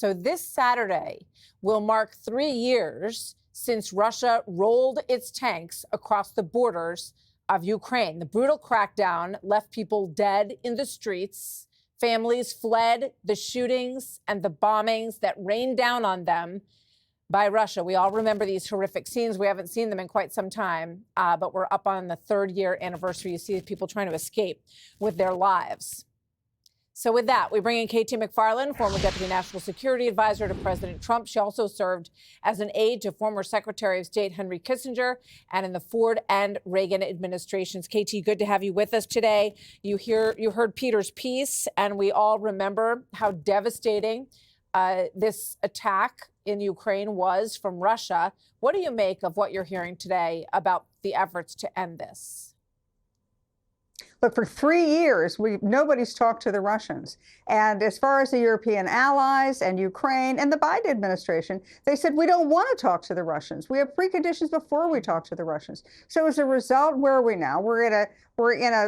So this Saturday will mark 3 years since Russia rolled its tanks across the borders of Ukraine. The brutal crackdown left people dead in the streets. Families fled the shootings and the bombings that rained down on them by Russia. We all remember these horrific scenes. We haven't seen them in quite some time, but we're up on the 3rd year anniversary. You see people trying to escape with their lives. So with that, we bring in KT McFarland, former Deputy National Security Advisor to President Trump. She also served as an aide to former Secretary of State Henry Kissinger and in the Ford and Reagan administrations. KT, good to have you with us today. You heard Peter's piece, and we all remember how devastating this attack in Ukraine was from Russia. What do you make of what you're hearing today about the efforts to end this? Look, for 3 years, nobody's talked to the Russians. And as far as the European allies and Ukraine and the Biden administration, they said, we don't want to talk to the Russians. We have preconditions before we talk to the Russians. So as a result, where are we now? We're in a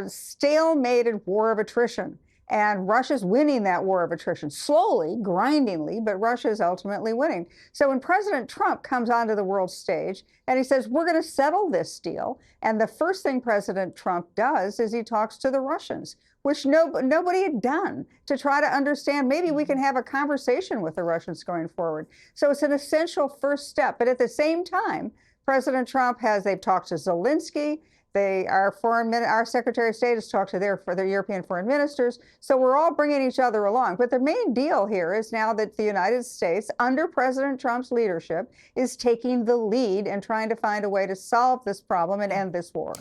stalemated war of attrition. And Russia's winning that war of attrition, slowly, grindingly, but Russia is ultimately winning. So when President Trump comes onto the world stage and he says, we're going to settle this deal, and the first thing President Trump does is he talks to the Russians, which nobody had done, to try to understand maybe we can have a conversation with the Russians going forward. So it's an essential first step. But at the same time, President Trump they've talked to Zelensky. Our Secretary of State has talked to their European foreign ministers. So we're all bringing each other along. But the main deal here is now that the United States, under President Trump's leadership, is taking the lead and trying to find a way to solve this problem and end this war.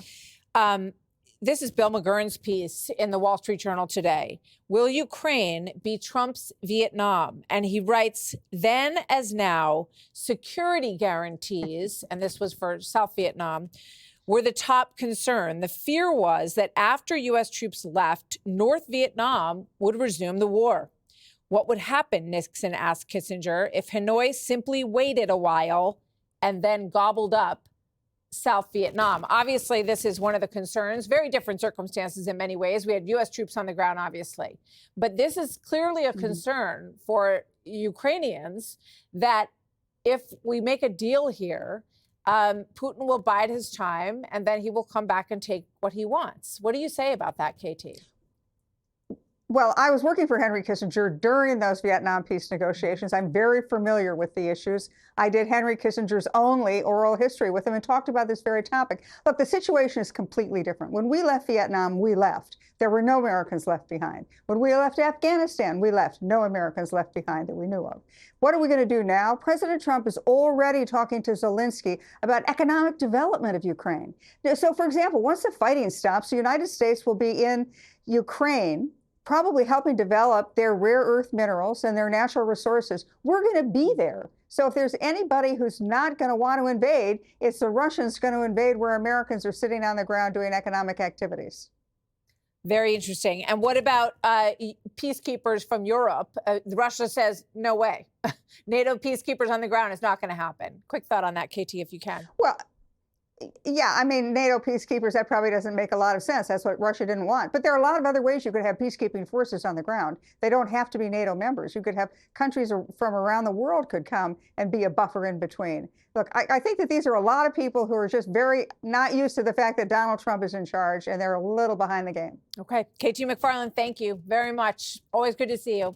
This is Bill McGurn's piece in the Wall Street Journal today. Will Ukraine be Trump's Vietnam? And he writes, then as now, security guarantees, and this was for South Vietnam, were the top concern. The fear was that after U.S. troops left, North Vietnam would resume the war. What would happen, Nixon asked Kissinger, if Hanoi simply waited a while and then gobbled up South Vietnam? Obviously, this is one of the concerns. Very different circumstances in many ways. We had U.S. troops on the ground, obviously. But this is clearly a concern for Ukrainians that if we make a deal here, Putin will bide his time, and then he will come back and take what he wants. What do you say about that, KT? Well, I was working for Henry Kissinger during those Vietnam peace negotiations. I'm very familiar with the issues. I did Henry Kissinger's only oral history with him and talked about this very topic. Look, the situation is completely different. When we left Vietnam, we left. There were no Americans left behind. When we left Afghanistan, we left. No Americans left behind that we knew of. What are we going to do now? President Trump is already talking to Zelensky about economic development of Ukraine. So, for example, once the fighting stops, the United States will be in Ukraine, probably helping develop their rare earth minerals and their natural resources. We're going to be there. So if there's anybody who's not going to want to invade, it's the Russians going to invade where Americans are sitting on the ground doing economic activities. Very interesting. And what about peacekeepers from Europe? Russia says, no way. NATO peacekeepers on the ground is not going to happen. Quick thought on that, KT, if you can. Well, yeah, I mean, NATO peacekeepers, that probably doesn't make a lot of sense. That's what Russia didn't want. But there are a lot of other ways you could have peacekeeping forces on the ground. They don't have to be NATO members. You could have countries from around the world could come and be a buffer in between. Look, I think that these are a lot of people who are just very not used to the fact that Donald Trump is in charge, and they're a little behind the game. Okay. KT McFarland, thank you very much. Always good to see you.